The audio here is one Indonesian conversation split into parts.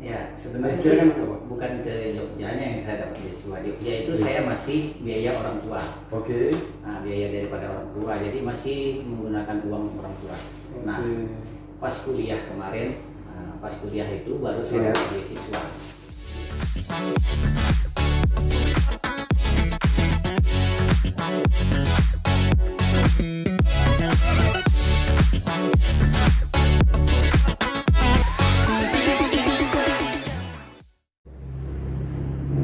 Ya, sebenarnya Saya sih kan apa? bukan ke Jogjanya yang saya dapat beasiswa. Jogja itu saya masih biaya orang tua. Oke. Nah, biaya daripada orang tua. Jadi masih menggunakan uang orang tua. Nah, pas kuliah kemarin, pas kuliah itu baru saya dapat beasiswa.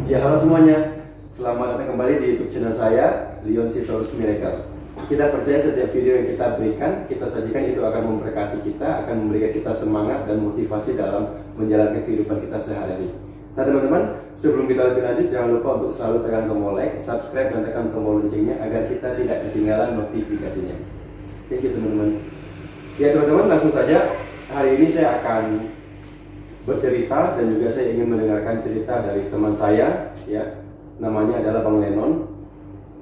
Ya, halo semuanya. Selamat datang kembali di YouTube channel saya, Leon Sitorus Miracle. Kita percaya setiap video yang kita berikan, kita sajikan itu akan memberkati kita, akan memberikan kita semangat dan motivasi dalam menjalankan kehidupan kita sehari-hari. Nah teman-teman, sebelum kita lebih lanjut, jangan lupa untuk selalu tekan tombol like, subscribe, dan tekan tombol loncengnya agar kita tidak ketinggalan notifikasinya. Thank you teman-teman. Ya teman-teman, langsung saja. Hari ini saya akan bercerita dan juga saya ingin mendengarkan cerita dari teman saya, ya, namanya adalah Bang Lennon.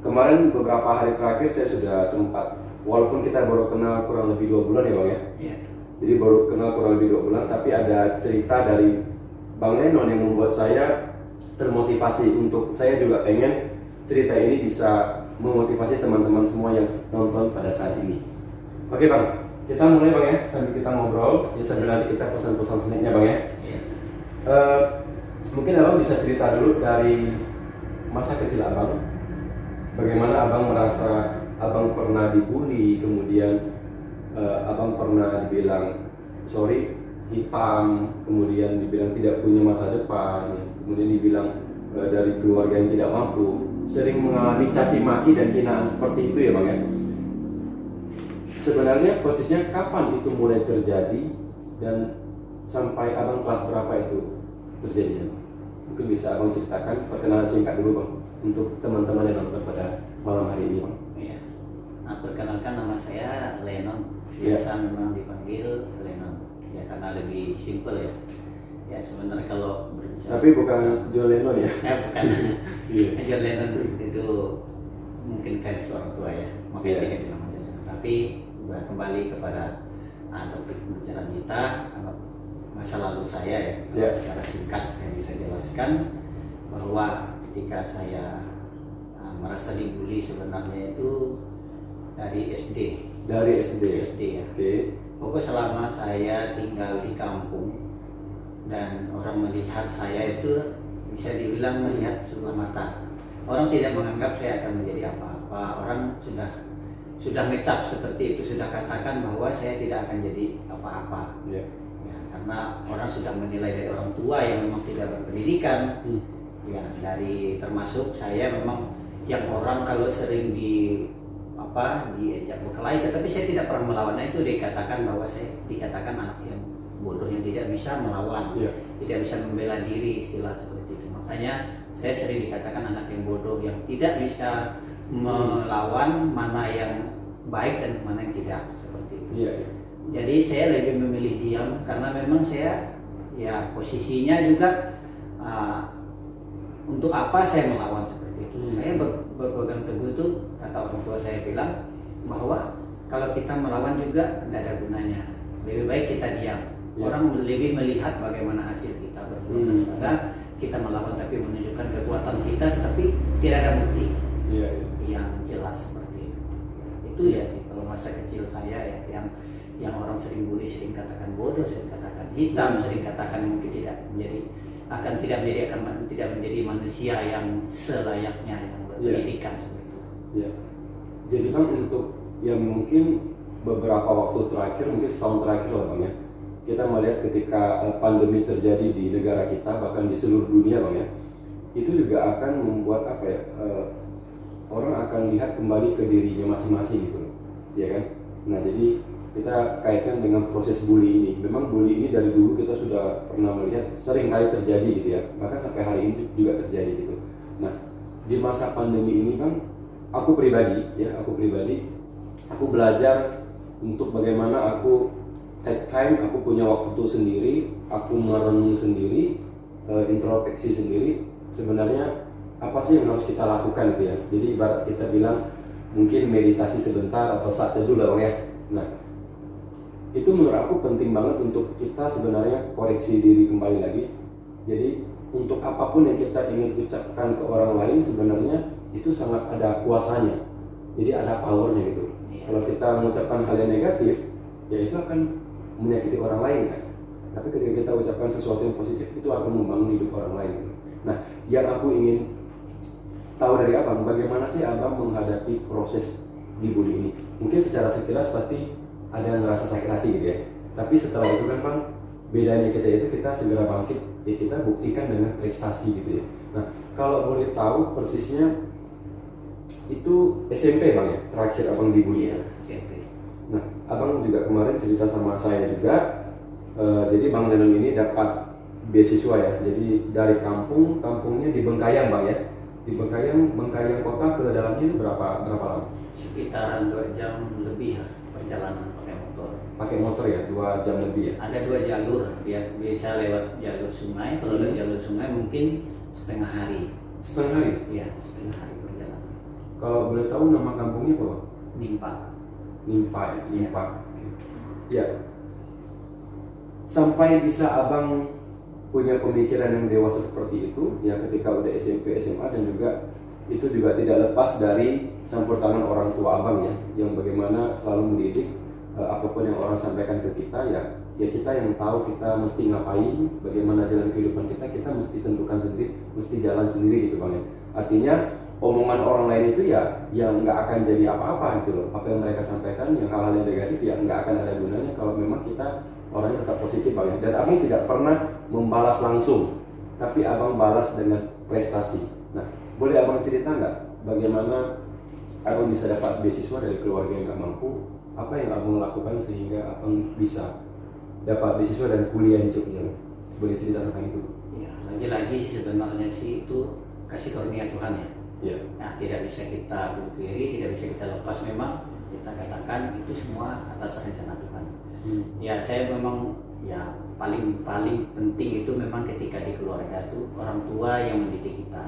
Kemarin beberapa hari terakhir saya sudah sempat, walaupun kita baru kenal kurang lebih 2 bulan ya Bang ya. Iya. Jadi baru kenal kurang lebih 2 bulan, tapi ada cerita dari Bang Lennon yang membuat saya termotivasi untuk saya juga pengen cerita ini bisa memotivasi teman-teman semua yang nonton pada saat ini. Oke Bang, kita mulai Bang ya, sambil kita ngobrol, ya sambil nanti kita pesan-pesan snacknya Bang ya. Iya. Mungkin Abang bisa cerita dulu dari masa kecil Abang. Bagaimana Abang merasa Abang pernah dibully, kemudian Abang pernah dibilang sorry hitam, kemudian dibilang tidak punya masa depan, kemudian dibilang dari keluarga yang tidak mampu, sering mengalami caci maki dan hinaan seperti itu ya Bang ya. Sebenarnya persisnya kapan itu mulai terjadi dan sampai Abang kelas berapa itu terjadinya? Mungkin bisa Abang ceritakan, perkenalan singkat dulu Bang untuk teman-teman yang nonton pada malam hari ini Bang. Iya. Nah, perkenalkan nama saya Lennon. Iya. Biasa memang dipanggil Lennon. Ya karena lebih simple ya. Ya sebenarnya kalau berbicara. Tapi bukan John Lennon ya? Bukan. Iya. John Lennon itu mungkin fans orang tua ya. Makanya Iya. dikasih nama John Lennon. Tapi kembali kepada topik pembicaraan kita, masa lalu saya ya. Yeah. Secara singkat saya bisa jelaskan bahwa ketika saya merasa dibully sebenarnya itu dari SD. Dari SD. SD ya. Oke. Pokoknya selama saya tinggal di kampung dan orang melihat saya itu bisa dibilang melihat sebelah mata. Orang tidak menganggap saya akan menjadi apa-apa. Orang sudah ngecap seperti itu, sudah katakan bahwa saya tidak akan jadi apa-apa. Yeah. Ya, karena orang sudah menilai dari orang tua yang memang tidak berpendidikan. Ya, dari termasuk saya memang yang orang kalau sering diejak berkelahi, tetapi saya tidak pernah melawannya, itu dikatakan bahwa saya dikatakan anak yang bodoh yang tidak bisa melawan, tidak bisa membela diri, istilah seperti itu. Makanya saya sering dikatakan anak yang bodoh yang tidak bisa melawan mana yang baik dan mana yang tidak, seperti itu. Jadi saya lebih memilih diam karena memang saya ya posisinya juga untuk apa saya melawan seperti itu. Saya berpegang teguh itu, kata orang tua saya bilang bahwa kalau kita melawan juga tidak ada gunanya. Lebih baik kita diam. Orang lebih melihat bagaimana hasil kita berbuat daripada kita melawan tapi menunjukkan kekuatan kita tetapi tidak ada bukti yang jelas seperti itu. Itu ya sih kalau masa kecil saya ya, yang orang sering bully, sering katakan bodoh, sering katakan hitam, sering katakan mungkin tidak menjadi manusia yang selayaknya yang berpendidikan seperti itu. Jadi Bang, untuk yang mungkin beberapa waktu terakhir, mungkin setahun terakhir lah Bang ya, kita melihat ketika pandemi terjadi di negara kita, bahkan di seluruh dunia Bang ya, itu juga akan membuat orang akan lihat kembali ke dirinya masing-masing gitu, ya kan? Nah jadi kita kaitkan dengan proses bully ini. Memang bully ini dari dulu kita sudah pernah melihat sering kali terjadi gitu ya, bahkan sampai hari ini juga terjadi gitu. Nah di masa pandemi ini Bang, aku pribadi aku belajar untuk bagaimana aku take time, aku punya waktu sendiri, aku merenung sendiri, introspeksi sendiri, sebenarnya apa sih yang harus kita lakukan gitu ya. Jadi ibarat kita bilang mungkin meditasi sebentar atau saat teduh lah Bang ya. Nah itu menurut aku penting banget untuk kita sebenarnya koreksi diri kembali lagi. Jadi untuk apapun yang kita ingin ucapkan ke orang lain sebenarnya itu sangat ada kuasanya. Jadi ada powernya gitu. Kalau kita mengucapkan hal yang negatif, ya itu akan menyakiti orang lain kan. Tapi ketika kita ucapkan sesuatu yang positif, itu akan membangun hidup orang lain. Nah, yang aku ingin tahu dari abang, bagaimana sih abang menghadapi proses dibully ini? Mungkin secara sekilas pasti ada yang ngerasa sakit hati gitu ya. Tapi setelah itu kan bang, bedanya kita itu kita segera bangkit, ya kita buktikan dengan prestasi gitu ya. Nah, kalau boleh tahu persisnya itu SMP bang ya, terakhir abang dibully ya? SMP. Nah, abang juga kemarin cerita sama saya juga. Jadi Bang Danang ini dapat beasiswa ya. Jadi dari kampungnya di Bengkayang Bang ya. Di Bengkayang kota ke dalamnya itu berapa lama? Sekitaran 2 jam lebih ya perjalanan pakai motor. Pakai motor ya, 2 jam lebih ya. Ada 2 jalur, dia bisa lewat jalur sungai. Kalau lewat jalur sungai mungkin setengah hari. Setengah hari? Iya, setengah hari perjalanan. Kalau boleh tahu nama kampungnya apa? Nimpa. Nimpa ya, Nimpa. Ya. Sampai bisa abang punya pemikiran yang dewasa seperti itu ya ketika udah SMP, SMA, dan juga itu juga tidak lepas dari campur tangan orang tua abang ya, yang bagaimana selalu mendidik apapun yang orang sampaikan ke kita ya kita yang tahu kita mesti ngapain, bagaimana jalan kehidupan kita mesti tentukan sendiri, mesti jalan sendiri gitu bang ya. Artinya omongan orang lain itu ya yang nggak akan jadi apa-apa gitu loh. Apa yang mereka sampaikan, yang hal-hal yang negatif ya nggak akan ada gunanya kalau memang kita orangnya tetap positif bang ya. Dan abang tidak pernah membalas langsung, tapi abang balas dengan prestasi. Nah, boleh abang cerita nggak bagaimana abang bisa dapat beasiswa dari keluarga yang nggak mampu? Apa yang abang lakukan sehingga abang bisa dapat beasiswa dan kuliah di Jogja? Boleh cerita tentang itu? Ya, lagi-lagi sih sebenarnya sih itu kasih karunia Tuhan ya. Ya. Nah, tidak bisa kita pungkiri, tidak bisa kita lepas. Memang kita katakan itu semua atas rencana Tuhan. Ya, saya memang ya paling penting itu memang ketika di keluarga itu orang tua yang mendidik kita.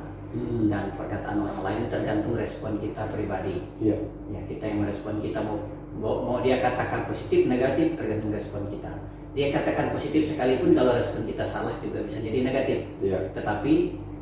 Dan perkataan orang lain tergantung respon kita pribadi. Ya, kita yang merespon, kita mau dia katakan positif, negatif tergantung respon kita. Dia katakan positif sekalipun kalau respon kita salah juga bisa jadi negatif. Tetapi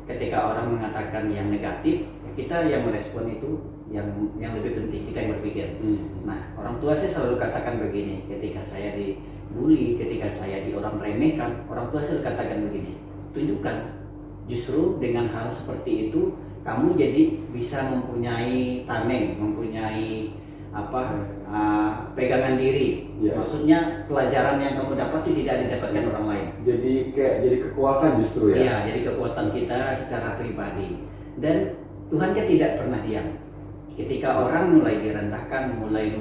ketika orang mengatakan yang negatif, ya kita yang merespon itu yang lebih penting, kita yang berpikir. Nah, orang tua saya selalu katakan begini, ketika saya dibully, ketika saya orang remehkan, orang tua selalu katakan begini, tunjukkan justru dengan hal seperti itu kamu jadi bisa mempunyai tameng, mempunyai pegangan diri. Maksudnya pelajaran yang kamu dapat itu tidak didapatkan orang lain. Jadi kekuatan justru ya. Iya, jadi kekuatan kita secara pribadi. Dan Tuhan kan tidak pernah diam. Ketika orang mulai direndahkan, mulai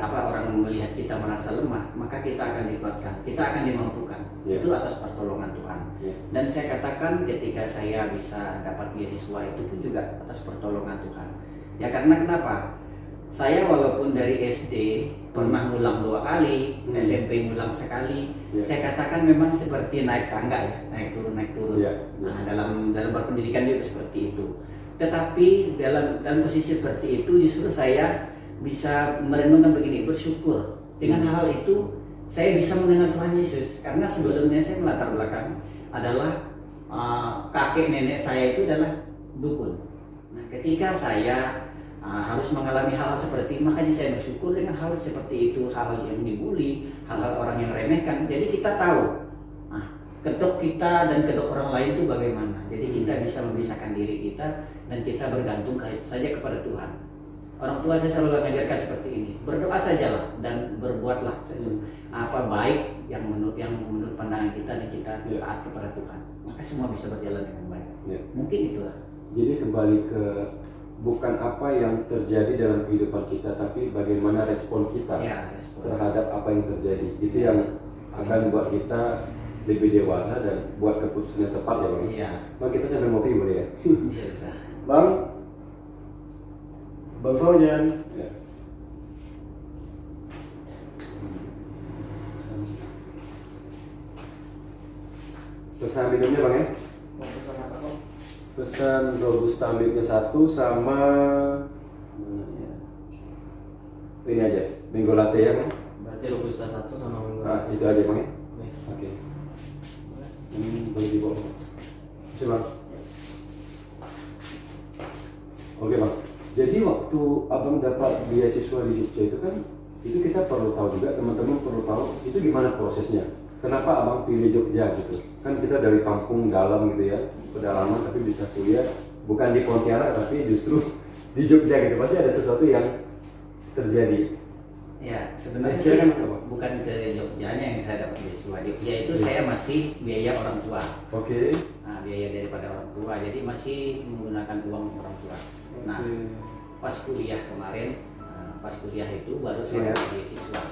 orang melihat kita merasa lemah, maka kita akan dikuatkan, kita akan dimampukan. Itu atas pertolongan Tuhan. Dan saya katakan ketika saya bisa dapat beasiswa itu pun juga atas pertolongan Tuhan. Ya karena kenapa? Saya walaupun dari SD pernah ngulang 2 kali, SMP ngulang sekali, saya katakan memang seperti naik tangga ya, naik turun. Nah, dalam berpendidikan juga seperti itu. Tetapi dalam posisi seperti itu justru saya bisa merenungkan begini, bersyukur. Dengan hal itu saya bisa mengenal Tuhan Yesus. Karena sebelumnya saya melatar belakang adalah kakek nenek saya itu adalah dukun. Nah, ketika saya harus mengalami hal seperti itu, makanya saya bersyukur dengan hal seperti itu, hal yang dibully, hal-hal orang yang remehkan. Jadi kita tahu kedok kita dan kedok orang lain itu bagaimana. Jadi kita bisa memisahkan diri kita dan kita bergantung saja kepada Tuhan. Orang tua saya selalu mengajarkan seperti ini, berdoa sajalah dan berbuatlah apa baik yang menurut pandangan kita dan kita taat kepada Tuhan. Maka semua bisa berjalan dengan baik. Mungkin itulah. Jadi kembali ke bukan apa yang terjadi dalam kehidupan kita, tapi bagaimana respon kita terhadap apa yang terjadi. Itu yang akan buat kita lebih dewasa dan buat keputusan yang tepat ya bang. Bang, kita sambil ngopi boleh ya? Bisa. Bang Fauzan. Pesan minumnya bang ya? Mau pesan apa kok? Pesan robusta milknya 1 sama ini aja, mango latte ya bang? Berarti robusta 1 sama mango Itu aja bang ya? Oke. Oke. Boleh dibawa. Coba. Oke bang. Jadi waktu abang dapat beasiswa di Jogja itu kan, itu kita perlu tahu juga, teman-teman perlu tahu itu gimana prosesnya. Kenapa abang pilih Jogja gitu? Kan kita dari kampung dalam gitu ya, pedalaman tapi bisa kuliah bukan di Pontianak tapi justru di Jogja gitu. Pasti ada sesuatu yang terjadi. Ya, sebenarnya Jogja sih kan apa? bukan ke Jogjanya yang saya dapat beasiswa. Jogja itu saya masih biaya orang tua. Oke. Nah, biaya daripada orang tua. Jadi masih menggunakan uang orang tua. Nah, pas kuliah kemarin, pas kuliah itu baru saya dapat beasiswa.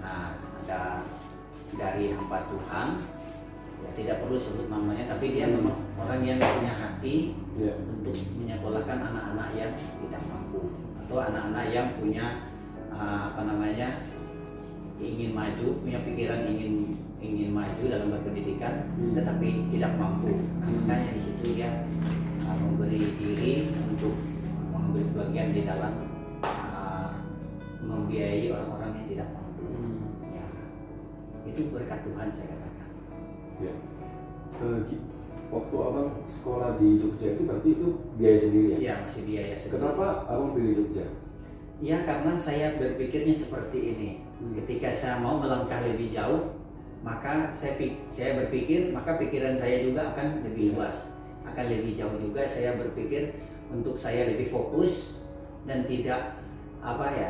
Nah, ada dari hamba Tuhan, ya tidak perlu sebut namanya, tapi dia memang orang yang punya hati untuk menyekolahkan anak-anak yang tidak mampu atau anak-anak yang punya ingin maju, punya pikiran ingin maju dalam berpendidikan, tetapi tidak mampu. Nah, makanya di situ dia memberi diri untuk mengambil bagian di dalam membiayai orang-orang yang tidak mampu. Ya, itu berkat Tuhan saya katakan. Ya. Waktu abang sekolah di Jogja itu berarti itu biaya sendiri ya? Iya, masih biaya sendiri. Kenapa abang pilih Jogja? Ya, karena saya berpikirnya seperti ini. Ketika saya mau melangkah lebih jauh, maka saya berpikir, maka pikiran saya juga akan lebih luas, akan lebih jauh juga. Saya berpikir untuk saya lebih fokus dan tidak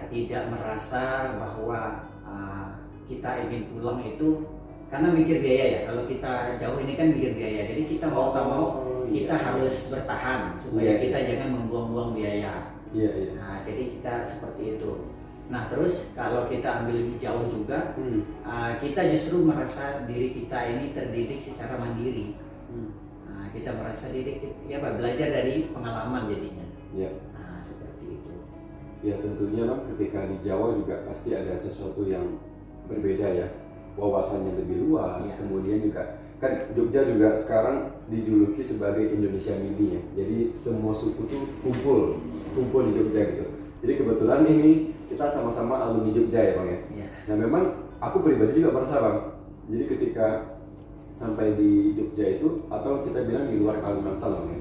tidak merasa bahwa kita ingin pulang itu karena mikir biaya ya. Kalau kita jauh ini kan mikir biaya, jadi kita mau tak mau kita harus bertahan supaya kita jangan membuang-buang biaya. Nah, jadi kita seperti itu. Nah, terus kalau kita ambil jauh juga, kita justru merasa diri kita ini terdidik secara mandiri. Nah, kita merasa belajar dari pengalaman jadinya. Nah, seperti itu. Ya tentunya bang, ketika di Jawa juga pasti ada sesuatu yang berbeda ya, wawasannya lebih luas. Kemudian juga kan Jogja juga sekarang dijuluki sebagai Indonesia Mini ya. Jadi semua suku tuh kumpul di Jogja gitu. Jadi kebetulan ini kita sama-sama alumni Jogja ya bang ya. Nah memang aku pribadi juga merasa bang. Jadi ketika sampai di Jogja itu atau kita bilang di luar Kalimantan bang ya,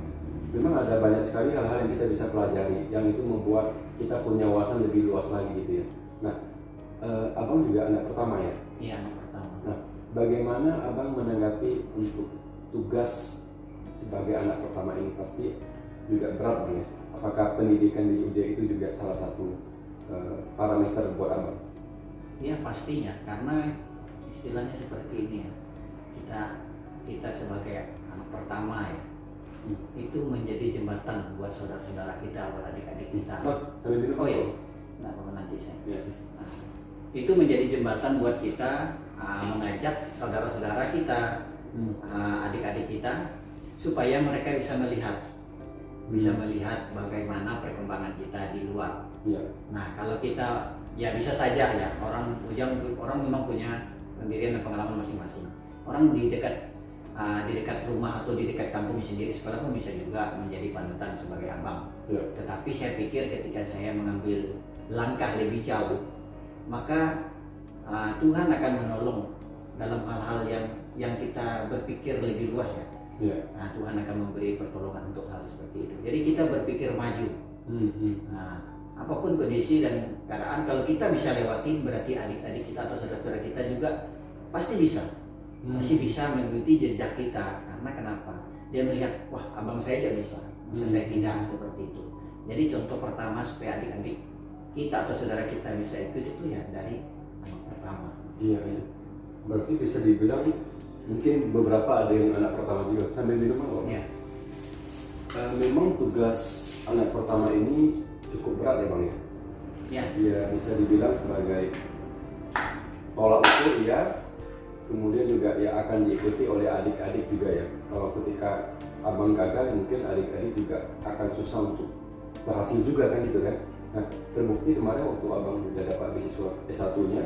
memang ada banyak sekali hal-hal yang kita bisa pelajari yang itu membuat kita punya wawasan lebih luas lagi gitu ya. Nah abang juga anak pertama ya? Iya, anak pertama. Nah, bagaimana abang menanggapi untuk tugas sebagai anak pertama ini? Pasti juga berat bang ya. Apakah pendidikan di Jogja itu juga salah satu parameter buat abang? Ya pastinya, karena istilahnya seperti ini ya. Kita sebagai anak pertama ya, itu menjadi jembatan buat saudara-saudara kita, buat adik-adik kita. Sambil minum. Oh iya, nggak apa-apa nanti saya. Nah, itu menjadi jembatan buat kita mengajak saudara-saudara kita, adik-adik kita, supaya mereka bisa melihat bagaimana perkembangan kita di luar. Nah, kalau kita bisa saja ya orang memang punya pendirian dan pengalaman masing-masing. Orang di dekat rumah atau di dekat kampungnya sendiri sekolah pun bisa juga menjadi panutan sebagai abang. Tetapi saya pikir ketika saya mengambil langkah lebih jauh, maka Tuhan akan menolong dalam hal-hal yang kita berpikir lebih luas ya. Nah, Tuhan akan memberi pertolongan untuk hal seperti itu. Jadi kita berpikir maju. Nah, apapun kondisi dan keadaan, kalau kita bisa lewatin, berarti adik-adik kita atau saudara-saudara kita juga pasti bisa. Pasti bisa mengikuti jejak kita. Karena kenapa? Dia melihat, wah abang saya aja bisa, masa saya tidak, seperti itu. Jadi contoh pertama supaya adik-adik kita atau saudara kita bisa ikut itu ya dari anak pertama. Iya. Berarti bisa dibilang mungkin beberapa ada yang anak pertama juga. Sambil minum apa? Ya. Memang tugas anak pertama ini cukup berat ya bang ya. Ya bisa dibilang sebagai tolak ukur ya. Kemudian juga ya akan diikuti oleh adik-adik juga ya. Kalau ketika abang gagal mungkin adik-adik juga akan susah untuk berhasil juga kan gitu kan. Nah terbukti kemarin waktu abang udah dapat beasiswa S1-nya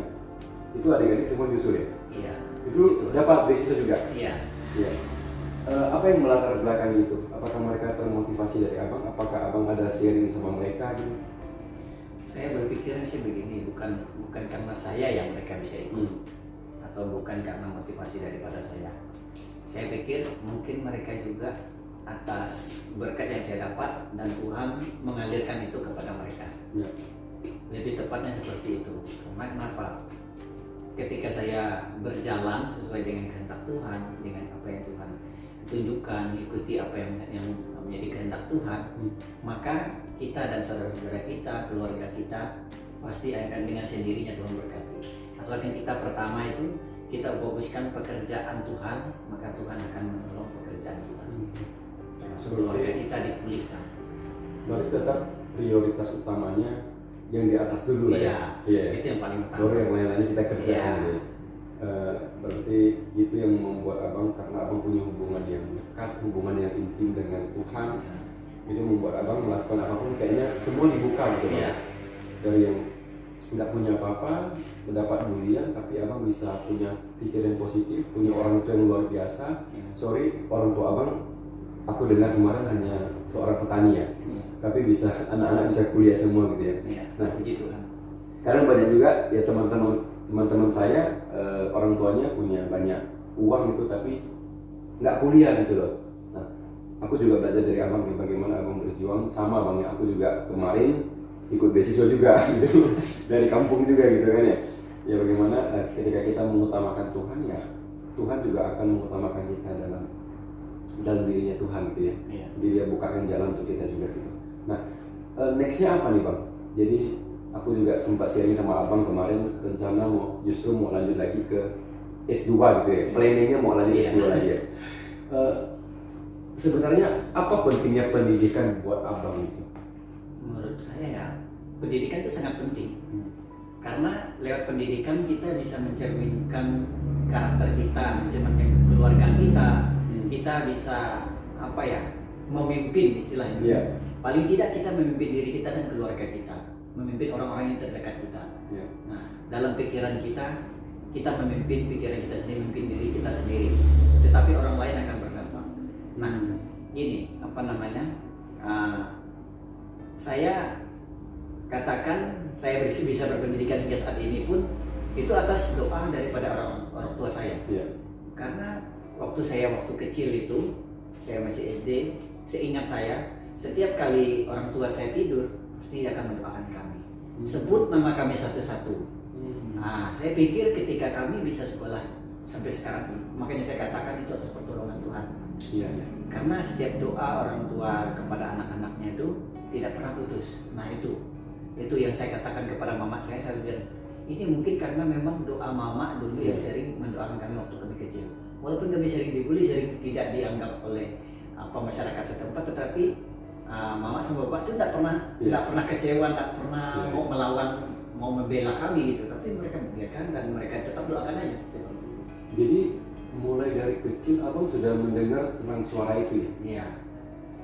itu adik-adik semua nyusul ya? Iya. Itu dapat beasiswa juga? Iya. Apa yang melatar belakangi itu? Apakah mereka termotivasi dari abang? Apakah abang ada sharing sama mereka gitu? Saya berpikirnya sih begini, bukan karena saya yang mereka bisa ikut, atau bukan karena motivasi daripada saya. saya pikir mungkin mereka juga atas berkat yang saya dapat dan Tuhan mengalirkan itu kepada mereka. Ya. Lebih tepatnya seperti itu. Karena kenapa? Ketika saya berjalan sesuai dengan kehendak Tuhan, dengan apa yang Tuhan tunjukkan, ikuti apa yang menjadi kehendak Tuhan, maka kita dan saudara-saudara kita, keluarga kita pasti akan dengan sendirinya Tuhan berkati. Asalkan kita pertama itu kita fokuskan pekerjaan Tuhan, maka Tuhan akan menolong pekerjaan kita. Termasuk keluarga kita dipulihkan. Berarti tetap prioritas utamanya yang di atas dulu lah ya. Iya. Itu yang paling utama. Baru yang lain-lainnya kita kerjakan. Iya. Ya. Berarti itu yang membuat abang, karena abang punya hubungan yang dekat, hubungan yang intim dengan Tuhan, itu membuat abang melakukan apapun kayaknya semua dibuka gitu. Iya. Dari yang nggak punya apa-apa, mendapat bulian, tapi abang bisa punya pikiran positif, punya orang tua yang luar biasa. Sorry, orang tua abang, aku dengar kemarin hanya seorang petani ya, tapi bisa anak-anak bisa kuliah semua gitu ya. Nah, puji Tuhan. Karena banyak juga ya teman-teman saya, orang tuanya punya banyak uang gitu, tapi nggak kuliah gitu loh. Nah, aku juga belajar dari abang ya, bagaimana abang berjuang sama abang ya. Aku juga kemarin ikut beasiswa juga gitu dari kampung juga gitu kan ya. Ya bagaimana ketika kita mengutamakan Tuhan, ya Tuhan juga akan mengutamakan kita dalam dirinya Tuhan gitu ya. Jadi dia bukakan jalan untuk kita juga gitu. Nah, nextnya apa nih bang? Jadi aku juga sempat sharing sama abang kemarin, rencana justru mau lanjut lagi ke S2 gitu ya. Planningnya mau lanjut S2 lagi ya. Sebenarnya apa pentingnya pendidikan buat abang itu? Menurut saya ya, pendidikan itu sangat penting. Karena lewat pendidikan kita bisa mencerminkan karakter kita, mencerminkan keluarga kita. Kita bisa memimpin istilahnya. Paling tidak kita memimpin diri kita dan keluarga kita, memimpin orang-orang yang terdekat kita. Nah, dalam pikiran kita memimpin pikiran kita sendiri, memimpin diri kita sendiri. Tetapi orang lain akan berdampak. Nah, gini, saya katakan saya bisa berpendidikan hingga saat ini pun itu atas doa daripada orang tua saya. Karena waktu kecil itu, saya masih SD, seingat saya, setiap kali orang tua saya tidur pasti dia akan mendoakan kami. Sebut nama kami satu-satu. Nah, saya pikir ketika kami bisa sekolah sampai sekarang, makanya saya katakan itu atas pertolongan Tuhan. Karena setiap doa orang tua kepada anak-anaknya itu tidak pernah putus. Nah, itu yang saya katakan kepada mama saya bilang, ini mungkin karena memang doa mama dulu yang sering mendoakan kami waktu kami kecil. Walaupun kami sering dibully, sering tidak dianggap oleh masyarakat setempat, tetapi mama sama bapak itu tidak pernah kecewa, tidak pernah mau melawan, mau membela kami gitu. Tapi mereka membiarkan dan mereka tetap doakan aja seperti itu. Jadi mulai dari kecil abang sudah mendengar tentang suara itu ya? Iya.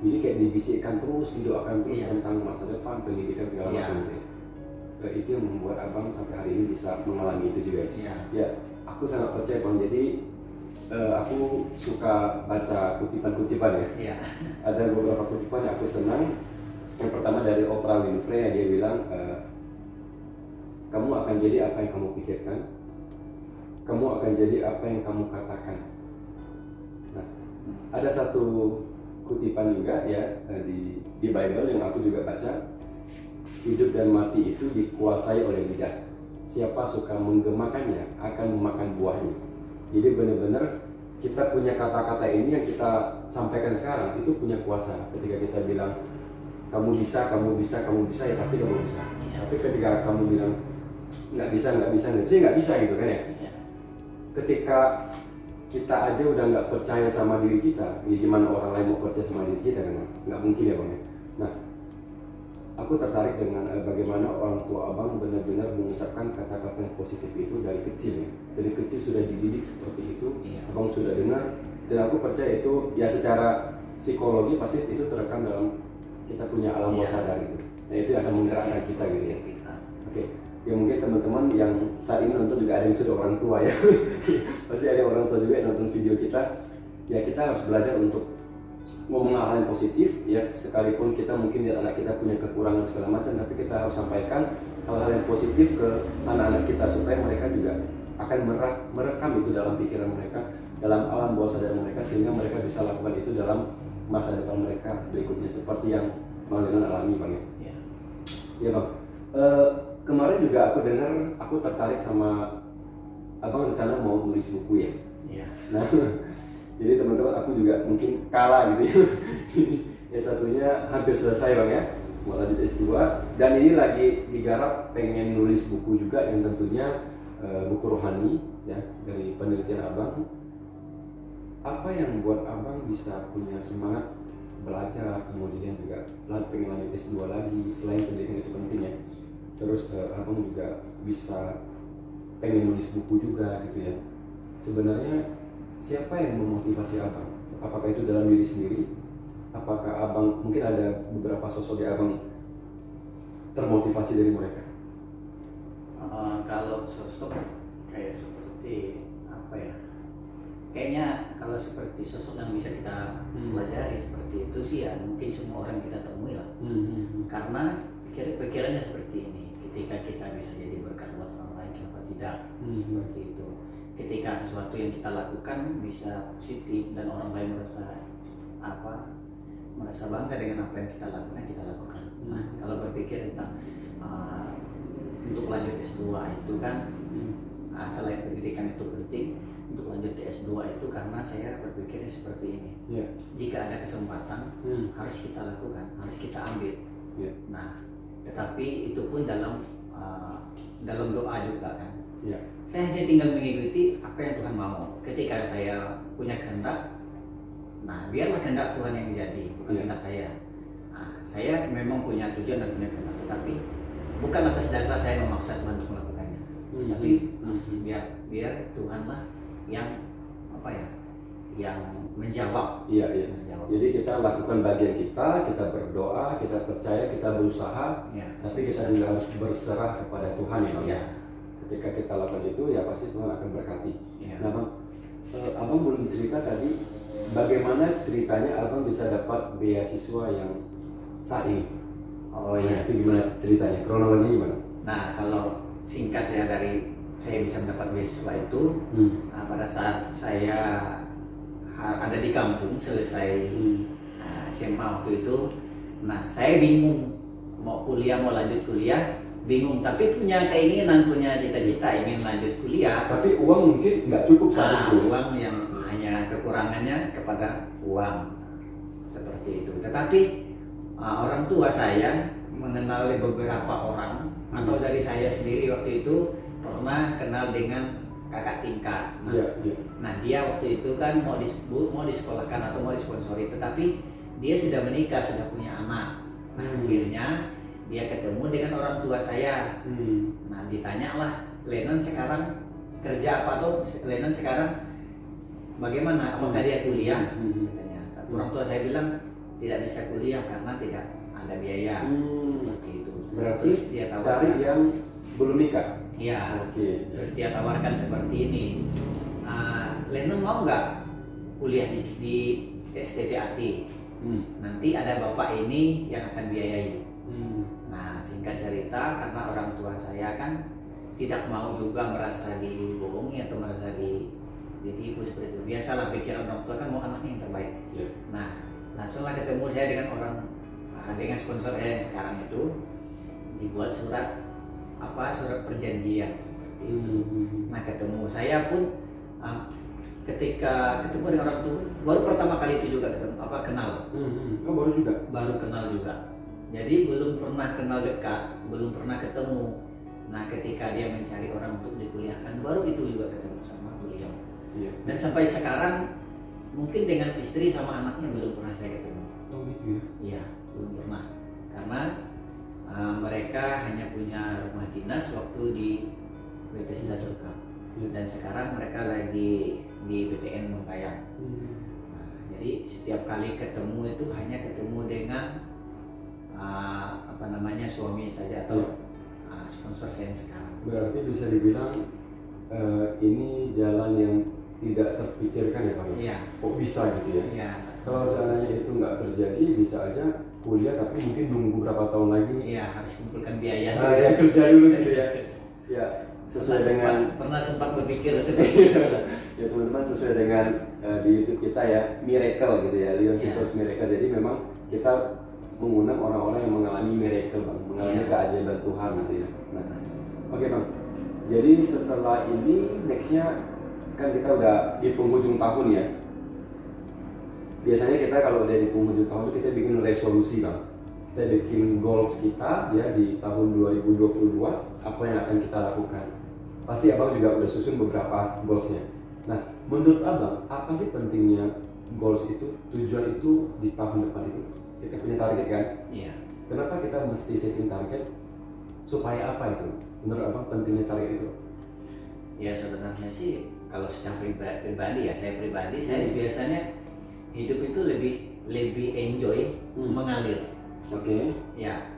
Jadi kayak dibisikkan terus, didoakan terus tentang masa depan, pendidikan segala macam itu. Itu yang membuat abang sampai hari ini bisa mengalami itu juga. Ya, aku sangat percaya bang. Jadi aku suka baca kutipan-kutipan ya. Ada beberapa kutipan yang aku senang. Yang pertama dari Oprah Winfrey, yang dia bilang, kamu akan jadi apa yang kamu pikirkan, kamu akan jadi apa yang kamu katakan. Nah, ada satu kutipan juga ya di Bible yang aku juga baca, hidup dan mati itu dikuasai oleh lidah. Siapa suka menggemakannya akan memakan buahnya. Jadi benar-benar kita punya kata-kata ini yang kita sampaikan sekarang itu punya kuasa. Ketika kita bilang kamu bisa, ya pasti kamu bisa. Tapi ketika kamu bilang nggak bisa gitu kan ya. Ketika kita aja udah nggak percaya sama diri kita, ya gimana orang lain mau percaya sama diri kita kan? Nggak mungkin ya bang. Nah, aku tertarik dengan bagaimana orang tua abang benar-benar mengucapkan kata-kata yang positif itu dari kecil ya. Dari kecil sudah dididik seperti itu, abang sudah dengar, dan aku percaya itu ya secara psikologi pasti itu terekam dalam kita punya alam bawah sadar gitu. Nah itu akan menggerakkan kita gitu ya. Oke. Ya mungkin teman-teman yang saat ini nonton juga ada yang sudah orang tua ya. Pasti ada orang tua juga yang nonton video kita. Ya kita harus belajar untuk ngomong hal yang positif ya, sekalipun kita mungkin lihat anak kita punya kekurangan segala macam, tapi kita harus sampaikan hal-hal yang positif ke anak-anak kita supaya mereka juga akan merekam itu dalam pikiran mereka, dalam alam bawah sadar mereka, sehingga mereka bisa lakukan itu dalam masa depan mereka berikutnya, seperti yang Bang Lenon alami, Bang ya. Ya. Ya Bang, kemarin juga aku dengar, aku tertarik sama Abang rencana mau nulis buku ya. Ya. Nah, jadi teman-teman, aku juga mungkin kalah gitu ya. Ya satunya hampir selesai Bang ya, mau lanjut S2, dan ini lagi digarap pengen nulis buku juga yang tentunya buku rohani ya, dari penelitian Abang. Apa yang membuat Abang bisa punya semangat belajar, kemudian juga pengen lanjut S2 lagi, selain pendidikan itu penting ya, terus Abang juga bisa pengen nulis buku juga gitu ya. Sebenarnya siapa yang memotivasi Abang? Apakah itu dalam diri sendiri? Apakah Abang, mungkin ada beberapa sosok yang Abang termotivasi dari mereka? Kalau sosok kayak seperti apa ya? Kayaknya kalau seperti sosok yang bisa kita pelajari seperti itu sih ya mungkin semua orang kita temui lah. Karena pikirannya seperti ini. Ketika kita bisa jadi berkat buat orang lain, kenapa tidak? Seperti itu. Ketika sesuatu yang kita lakukan bisa positif dan orang lain merasa bangga dengan apa yang kita lakukan. Nah, kalau berpikir tentang untuk lanjut S2 itu kan selain pendidikan itu penting, untuk lanjut ke S2 itu karena saya berpikirnya seperti ini. Yeah. Jika ada kesempatan harus kita lakukan, harus kita ambil. Yeah. Nah, tetapi itu pun dalam doa juga kan. Yeah. Saya hanya tinggal mengikuti apa yang Tuhan mau. Ketika saya punya kehendak, nah biarlah kehendak Tuhan yang jadi, bukan kehendak saya. Nah, saya memang punya tujuan dan punya kehendak, tetapi bukan atas dasar saya memaksa Tuhan untuk melakukannya. Tapi biar Tuhanlah yang yang menjawab. Iya. Menjawab. Jadi kita lakukan bagian kita berdoa, kita percaya, kita berusaha, tapi kita juga harus berserah kepada Tuhan ya. Ketika kita lakukan itu ya pasti Tuhan akan berkati. Nah Bang, Abang belum cerita tadi bagaimana ceritanya Abang bisa dapat beasiswa yang saat ini. Oh iya. Itu gimana ceritanya? Kronologi gimana? Nah kalau singkat ya dari saya bisa mendapat beasiswa itu, pada saat saya ada di kampung selesai SMA waktu itu, nah saya bingung mau lanjut kuliah, bingung, tapi punya keinginan, punya cita-cita ingin lanjut kuliah. Tapi uang mungkin nggak cukup saat itu. Uang yang hanya kekurangannya kepada uang seperti itu. Tetapi orang tua saya mengenali beberapa orang, atau dari saya sendiri waktu itu pernah kenal dengan kakak tingkat. Nah, dia waktu itu kan mau disekolahkan atau mau disponsori, tetapi dia sudah menikah, sudah punya anak. Nah, akhirnya dia ketemu dengan orang tua saya. Nah, ditanyalah, Lenon sekarang kerja apa, atau Lenon sekarang bagaimana? Apakah dia kuliah? Katanya. Orang tua saya bilang tidak bisa kuliah karena tidak ada biaya. Seperti itu. Berarti terus dia tawarkan, cari yang belum nikah. Iya. Terus dia tawarkan seperti ini. Lenon mau nggak kuliah di STTAT? Nanti ada bapak ini yang akan biayai. Nah, singkat cerita, karena orang tua saya kan tidak mau juga merasa dibohongi atau merasa ditipu seperti itu. Biasalah pikiran orang tua kan mau anaknya yang terbaik. Nah, langsunglah ketemu saya dengan sponsor saya yang sekarang itu, dibuat surat perjanjian seperti itu. Nah, ketemu saya pun ketika ketemu dengan orang tua baru pertama kali itu juga kenal. Baru kenal juga. Jadi belum pernah kenal dekat, belum pernah ketemu. Nah, ketika dia mencari orang untuk dikuliahkan, baru itu juga ketemu sama beliau. Dan sampai sekarang mungkin dengan istri sama anaknya belum pernah saya ketemu. Oh gitu ya? Iya, belum pernah. Karena mereka hanya punya rumah dinas waktu di BT Surga. Dan sekarang mereka lagi di BTN Mengkayang. Nah, jadi setiap kali ketemu itu hanya ketemu dengan suami saja atau sponsor saya yang sekarang. Berarti bisa dibilang ini jalan yang tidak terpikirkan ya Pak? Iya. Kok bisa gitu ya? Iya. Kalau seandainya itu nggak terjadi, bisa aja kuliah tapi mungkin nunggu beberapa tahun lagi. Iya, harus kumpulkan biaya. Ya kerja dulu gitu ya. Ya, sesuai dengan pernah sempat berpikir seperti itu. Ya teman-teman, sesuai dengan di YouTube kita ya, Miracle gitu ya, Leon Situs Miracle. Jadi memang kita mengundang orang-orang yang mengalami miracle bang, mengalami keajaiban Tuhan gitu ya. Nah, oke bang. Jadi setelah ini nextnya kan kita udah di penghujung tahun ya. Biasanya kita kalau udah di penghujung tahun kita bikin resolusi bang. Kita bikin goals kita ya di tahun 2022, apa yang akan kita lakukan. Pasti abang juga udah susun beberapa goalsnya. Nah, menurut abang apa sih pentingnya goals itu, tujuan itu di tahun depan itu? Kita punya target kan? Iya. Kenapa kita mesti setting target? Supaya apa itu? Menurut abang pentingnya target itu? Ya sebenarnya sih kalau secara pribadi ya, saya biasanya hidup itu lebih enjoy mengalir. Oke. Ya,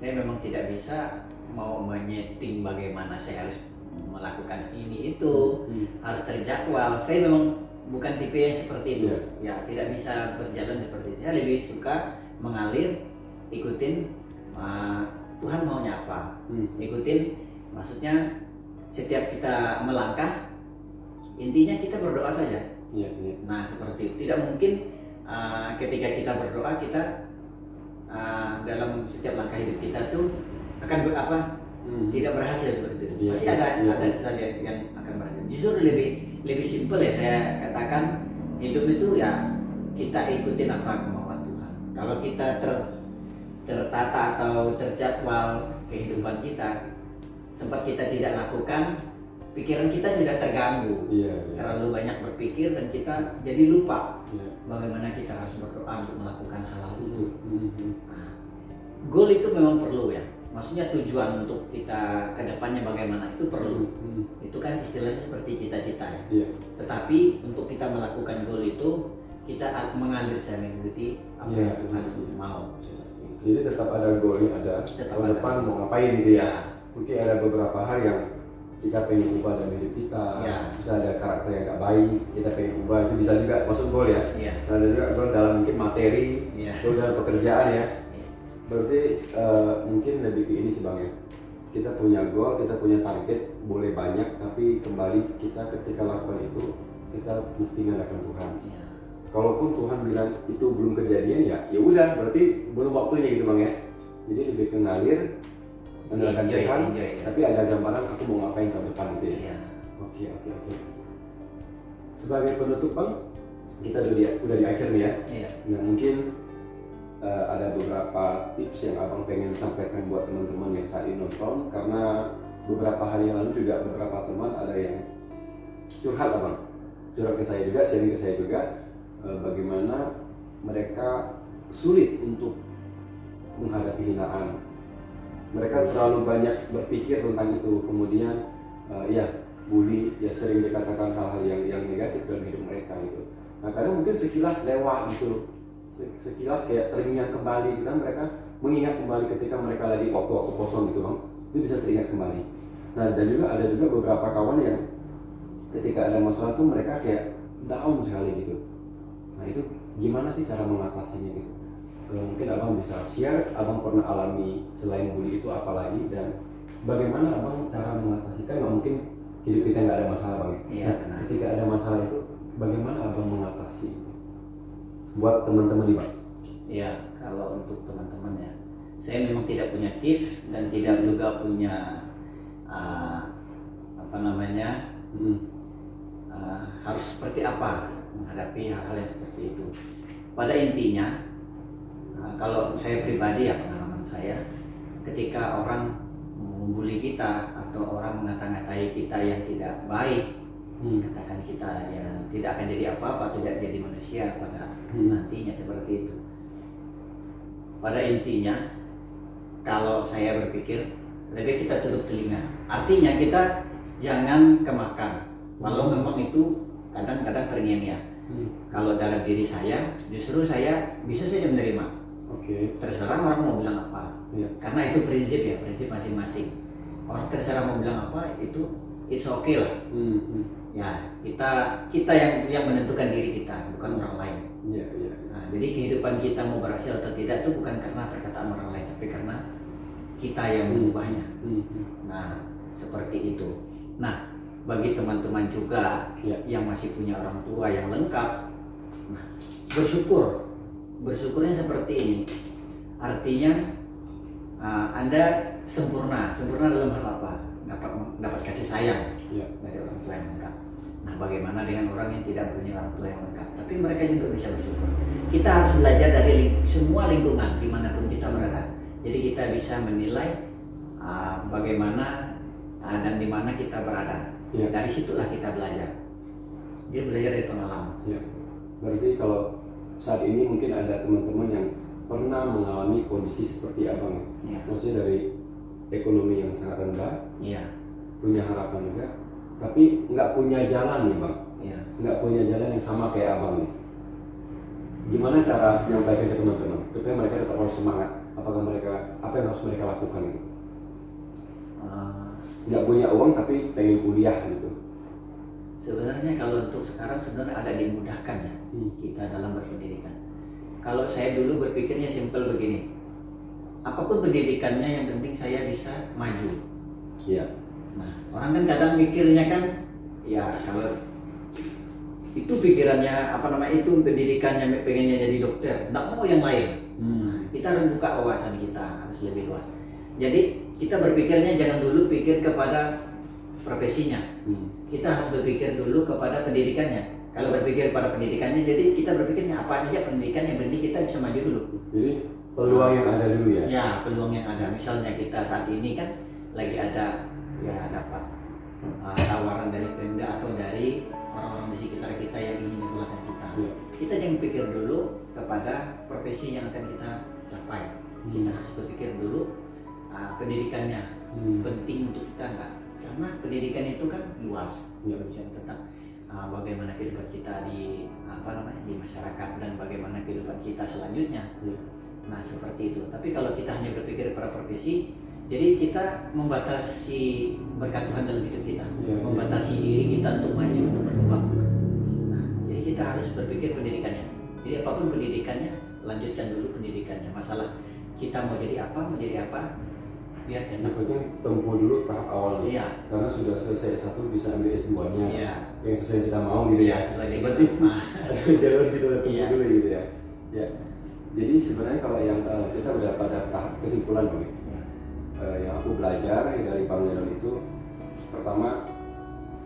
saya memang tidak bisa mau menyeting bagaimana saya harus melakukan ini itu, harus terjadwal. Saya memang bukan tipe yang seperti itu. Ya, tidak bisa berjalan seperti itu. Saya lebih suka mengalir, ikutin Tuhan maunya apa. Ikutin, maksudnya setiap kita melangkah, intinya kita berdoa saja. Nah, seperti itu. Tidak mungkin ketika kita berdoa kita dalam setiap langkah hidup kita tuh akan tidak berhasil seperti itu. Pasti ada sesuatu yang akan berhasil. Justru lebih simpel ya saya katakan, hidup itu ya kita ikutin apa kemauan Tuhan. Kalau kita tertata atau terjadwal kehidupan kita, sempat kita tidak lakukan, pikiran kita sudah terganggu. Terlalu banyak berpikir dan kita jadi lupa bagaimana kita harus berdoa untuk melakukan hal-hal itu. Nah, goal itu memang perlu ya. Maksudnya tujuan untuk kita ke depannya bagaimana itu perlu. Itu kan istilahnya seperti cita-cita ya. Tetapi untuk kita melakukan goal itu kita mengalir secara mengikuti apa yang Tuhan mau. Jadi tetap ada goalnya, ada tahun depan mau ngapain gitu ya. Mungkin ada beberapa hal yang kita pengen ubah dalam hidup kita. Bisa ada karakter yang gak baik, kita pengen ubah, itu bisa juga masuk goal ya. Ada juga goal dalam mungkin materi, goal dalam pekerjaan ya. Berarti mungkin lebih ke ini sih bang ya. Kita punya goal, kita punya target, boleh banyak, tapi kembali kita ketika lakukan itu kita mesti mengandalkan Tuhan. Kalaupun Tuhan bilang itu belum kejadian ya udah, berarti belum waktunya gitu bang ya. Jadi lebih ke ngalir, mengandalkan Tuhan, tapi ada gambaran aku mau ngapain tahun depan gitu ya. Oke. Sebagai penutup bang, kita udah di akhir nih ya. Nah mungkin ada beberapa tips yang abang pengen sampaikan buat teman-teman yang saat ini nonton, karena beberapa hari yang lalu juga beberapa teman ada yang curhat ke saya juga, sharing ke saya juga bagaimana mereka sulit untuk menghadapi hinaan. Mereka terlalu banyak berpikir tentang itu, kemudian bully ya sering dikatakan hal-hal yang negatif dalam hidup mereka gitu. Nah kadang mungkin sekilas lewat gitu, sekilas kayak teringat kembali, kan mereka mengingat kembali ketika mereka lagi waktu-waktu kosong gitu bang, itu bisa teringat kembali. Nah dan juga ada beberapa kawan yang ketika ada masalah tuh mereka kayak down sekali gitu. Nah itu gimana sih cara mengatasinya gitu? Mungkin abang bisa share, abang pernah alami selain bully itu apa lagi, dan bagaimana abang cara mengatasikan? Nggak mungkin hidup kita nggak ada masalah bang. Nah, ketika ada masalah itu bagaimana abang mengatasi itu buat teman-teman nih bang? Iya, kalau untuk teman-teman ya, saya memang tidak punya tips dan tidak juga punya harus seperti apa menghadapi hal-hal yang seperti itu. Pada intinya, kalau saya pribadi ya, pengalaman saya, ketika orang membuli kita atau orang mengata-ngatai kita yang tidak baik, katakan kita ya tidak akan jadi apa-apa, tidak jadi manusia pada nantinya seperti itu. Pada intinya, kalau saya berpikir lebih kita tutup telinga. Artinya kita jangan kemakan. Walau memang itu kadang-kadang terngiang-ngiang. Kalau dalam diri saya, justru saya bisa saja menerima. Terserah orang mau bilang apa. Karena itu prinsip ya, prinsip masing-masing. Orang terserah mau bilang apa, itu it's okay lah. Ya kita yang menentukan diri kita, bukan orang lain. Nah, jadi kehidupan kita mau berhasil atau tidak itu bukan karena perkataan orang lain, tapi karena kita yang mengubahnya. Nah, seperti itu. Nah, bagi teman-teman juga yang masih punya orang tua yang lengkap, nah, bersyukurnya seperti ini. Artinya Anda sempurna dalam hal apa? Dapat kasih sayang dari orang tua yang lengkap. Nah, bagaimana dengan orang yang tidak punya orang tua yang lengkap? Tapi mereka juga bisa bersyukur. Kita harus belajar dari semua lingkungan dimanapun kita berada. Jadi kita bisa menilai bagaimana dan di mana kita berada. Dari situlah kita belajar. Dia belajar dari pengalaman. Berarti kalau saat ini mungkin ada teman-teman yang pernah mengalami kondisi seperti abang, maksudnya dari ekonomi yang sangat rendah, punya harapan juga, tapi nggak punya jalan nih bang, nggak punya jalan yang sama kayak abang nih. Gimana cara menyampaikan ke teman-teman supaya mereka tetap harus semangat? Apa yang harus mereka lakukan gitu? Nggak punya uang tapi pengen kuliah gitu. Sebenarnya kalau untuk sekarang sebenarnya agak dimudahkan ya kita dalam berpendidikan. Kalau saya dulu berpikirnya simpel begini, apapun pendidikannya yang penting saya bisa maju. Nah, orang kan kadang mikirnya kan, ya kalau itu pikirannya itu pendidikannya pengennya jadi dokter, nggak mau yang lain. Kita harus buka wawasan kita, harus lebih luas. Jadi kita berpikirnya jangan dulu pikir kepada profesinya, kita harus berpikir dulu kepada pendidikannya. Kalau berpikir pada pendidikannya, jadi kita berpikirnya apa saja pendidikan yang penting kita bisa maju dulu. Jadi peluang yang ada dulu ya? Ya, peluang yang ada. Misalnya kita saat ini kan lagi ada dapat tawaran dari Pemda atau dari orang-orang di sekitar kita yang ingin menyukulkan kita. Kita jangan pikir dulu kepada profesi yang akan kita capai. Kita harus berpikir dulu pendidikannya penting untuk kita enggak? Karena pendidikan itu kan luas, berbicara tentang bagaimana kehidupan kita di di masyarakat dan bagaimana kehidupan kita selanjutnya. Nah, seperti itu. Tapi kalau kita hanya berpikir pada profesi, jadi kita membatasi berkat Tuhan dalam hidup kita, membatasi diri kita untuk maju, untuk berkembang. Nah, jadi kita harus berpikir pendidikannya. Jadi apapun pendidikannya, lanjutkan dulu pendidikannya. Masalah kita mau jadi apa, biarkan. Maksudnya tempuh dulu tahap awalnya. Karena sudah selesai S1 bisa ambil S2-nya. Yang sesuai kita mau gitu ya. Sesuai dengan jalur gitu lah, tempuh dulu gitu ya. Jadi sebenarnya kalau yang kita udah pada tahap kesimpulan Bang. Yang aku belajar dari Bang Lenon itu, pertama,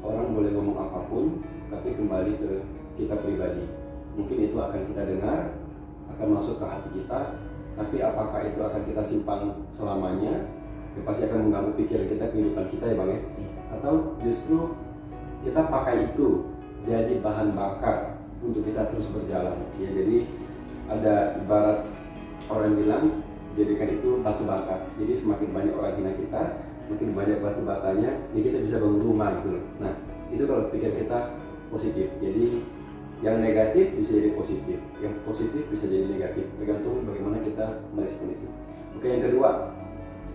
orang boleh ngomong apapun, tapi kembali ke kita pribadi. Mungkin itu akan kita dengar, akan masuk ke hati kita, tapi apakah itu akan kita simpan selamanya? Ya pasti akan mengganggu pikiran kita, kehidupan kita ya Bang ya. Atau justru kita pakai itu jadi bahan bakar untuk kita terus berjalan. Ya, jadi ada ibarat orang bilang jadikan itu batu bakar. Jadi semakin banyak orang hina kita, semakin banyak batu bakarnya, ya kita bisa bangun rumah gitu loh. Nah, itu kalau pikir kita positif. Jadi yang negatif bisa jadi positif, yang positif bisa jadi negatif, tergantung bagaimana kita merespon itu. Oke, yang kedua,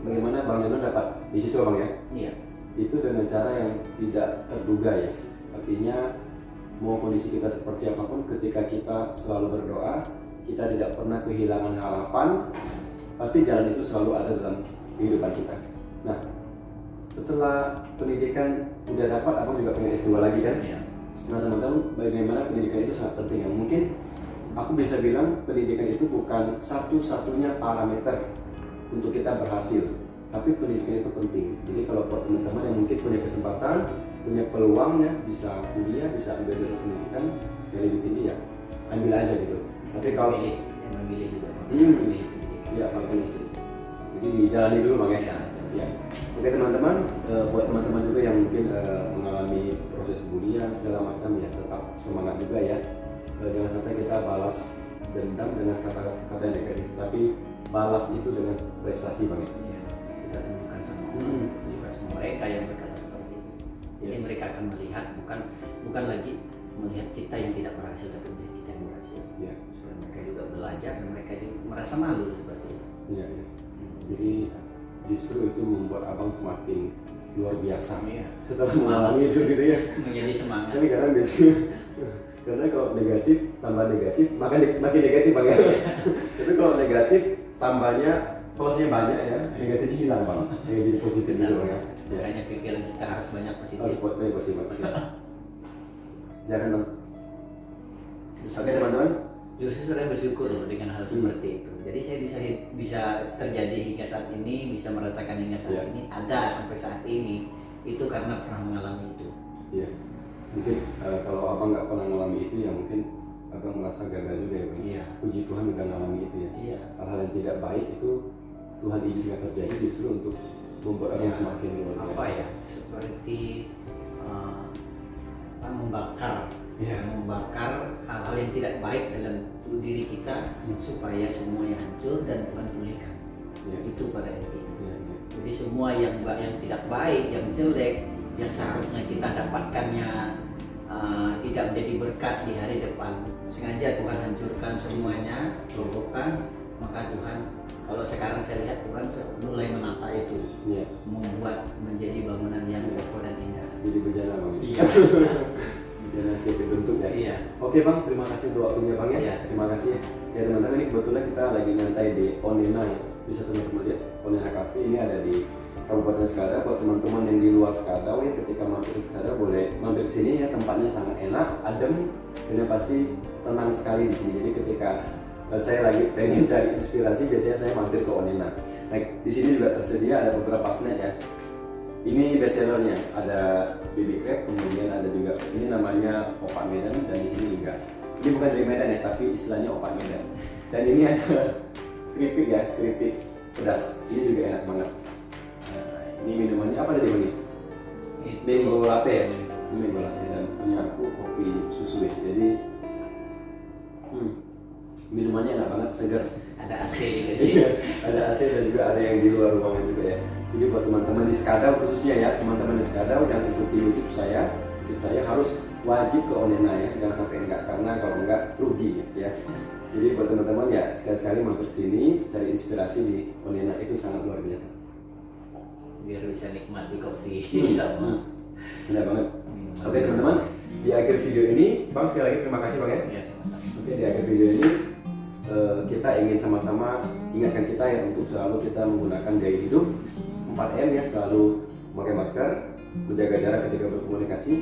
bagaimana Bang Lenon dapat beasiswa Bang ya? Itu dengan cara yang tidak terduga ya. Artinya mau kondisi kita seperti apapun, ketika kita selalu berdoa, kita tidak pernah kehilangan harapan, pasti jalan itu selalu ada dalam kehidupan kita. Nah, setelah pendidikan udah dapat, abang juga pengen S2 lagi kan? Nah teman-teman, bagaimana pendidikan itu sangat penting ya. Mungkin aku bisa bilang pendidikan itu bukan satu-satunya parameter untuk kita berhasil, tapi pendidikan itu penting. Jadi kalau buat teman-teman yang mungkin punya kesempatan, punya peluangnya, bisa kuliah, bisa ambil jalur pendidikan yang lebih tinggi ya, ambil aja gitu. Tapi kalau memilih juga, jadi dijalani dulu Bang ya. Oke teman-teman, buat teman-teman juga yang mungkin mengalami proses bulian segala macam ya, tetap semangat juga ya. Jangan sampai kita balas dendam dengan kata-kata yang negatif, tapi balas itu dengan prestasi Bang ya. Kita temukan sama mereka yang berkata seperti itu. Jadi mereka akan melihat bukan lagi melihat kita yang tidak berhasil, tapi melihat kita yang berhasil. Supaya mereka juga belajar dan mereka juga merasa malu seperti itu. Jadi justru itu membuat abang semakin luar biasa setelah mengalami itu gitu ya. Menjadi semangat. Tapi karena biasanya karena kalau negatif tambah negatif makin negatif Bang ya. Tapi kalau negatif tambahnya plusnya banyak ya, negatifnya hilang Bang. Jadi positif gitu Bang ya. Makanya pikiran kita harus banyak Harus positif. banyak positif. Jangan dong. Oke teman-teman. Justru saya bersyukur loh dengan hal seperti itu. Jadi saya bisa terjadi hingga saat ini, bisa merasakan hingga saat ini, ada sampai saat ini, itu karena pernah mengalami itu. Iya. Mungkin kalau abang nggak pernah mengalami itu ya mungkin abang merasa gagal juga ya bang. Iya. Puji Tuhan udah mengalami itu ya. Iya. Hal-hal yang tidak baik itu Tuhan izinkan terjadi justru untuk membuat orang semakin luar biasa. Apa ya? Seperti membakar. Iya. Membakar hal-hal yang tidak baik dalam diri kita supaya semuanya hancur dan Tuhan pulihkan. Iya. Itu pada intinya. Iya, iya. Jadi semua yang tidak baik, yang jelek, yang seharusnya kita dapatkannya tidak menjadi berkat di hari depan, sengaja Tuhan hancurkan semuanya, robohkan, maka Tuhan, kalau sekarang saya lihat Tuhan mulai menata itu, Iya. membuat menjadi bangunan yang kokoh dan indah. Jadi berjalan bang. Iya. Berjalan siap dibentuk ya. Iya. Oke bang, terima kasih untuk waktunya bang ya. Iya. Terima kasih ya. Ya teman-teman, ini kebetulan kita lagi nyantai di Onena ya. Bisa teman-teman lihat Onena Cafe ini ada di Kabupaten Skadar. Buat teman-teman yang di luar Skadar ya, ketika mampir ke Skadar boleh mampir ke sini ya. Tempatnya sangat enak, adem, dan yang pasti tenang sekali di sini. Jadi ketika saya lagi pengen cari inspirasi, biasanya saya mampir ke Onena. Nah, di sini juga tersedia ada beberapa snack ya. Ini best sellernya, ada baby crab, kemudian ada juga ini namanya opak Medan, dan di sini juga ini bukan dari Medan ya, tapi istilahnya opak Medan. Dan ini ada keripik ya, keripik pedas. Ini juga enak banget. Nah, ini minumannya apa tadi bang? Mango latte ya. Ini mango latte, dan punya aku kopi susu ya. Jadi minumannya enak banget, segar. Ada AC juga sih. Ada AC dan juga ada yang di luar ruangan juga ya. Jadi buat teman-teman di Skadar khususnya ya, teman-teman di Skadar jangan ikuti YouTube saya harus wajib ke Onena ya, jangan sampai enggak, karena kalau enggak rugi ya. Jadi buat teman-teman ya, sekali-sekali mampir sini cari inspirasi di Onena, itu sangat luar biasa. Biar bisa nikmati kopi sama. Enak banget. Oke teman-teman, di akhir video ini, Bang sekali lagi terima kasih Bang ya. Ya, sama-sama. Oke, di akhir video ini kita ingin sama-sama ingatkan kita ya untuk selalu kita menggunakan gaya hidup 4M ya, selalu memakai masker, menjaga jarak ketika berkomunikasi,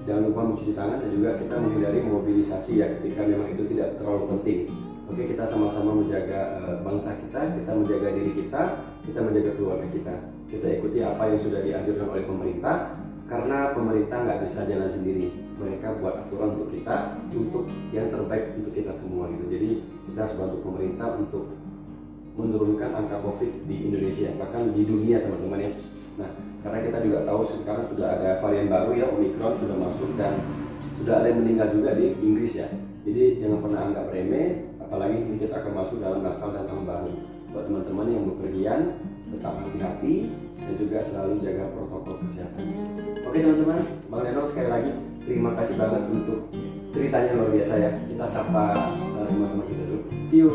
jangan lupa mencuci tangan, dan juga kita menghindari mobilisasi ya ketika memang itu tidak terlalu penting. Oke, kita sama-sama menjaga bangsa kita menjaga diri kita menjaga keluarga kita. Kita ikuti apa yang sudah dianjurkan oleh pemerintah, karena pemerintah nggak bisa jalan sendiri. Mereka buat aturan untuk kita, untuk yang terbaik untuk kita semua gitu. Jadi kita harus bantu pemerintah untuk menurunkan angka COVID di Indonesia, bahkan di dunia teman-teman ya. Nah, karena kita juga tahu sekarang sudah ada varian baru ya, Omicron sudah masuk, dan sudah ada yang meninggal juga di Inggris ya. Jadi jangan pernah anggap remeh, apalagi ini kita akan masuk dalam Natal dan Tahun Baru. Buat teman-teman yang bepergian, tetap hati-hati dan juga selalu jaga protokol kesehatan. Oke teman-teman, Bang Neno sekali lagi terima kasih banget untuk ceritanya luar biasa ya. Kita sapa teman-teman kita dulu. See you.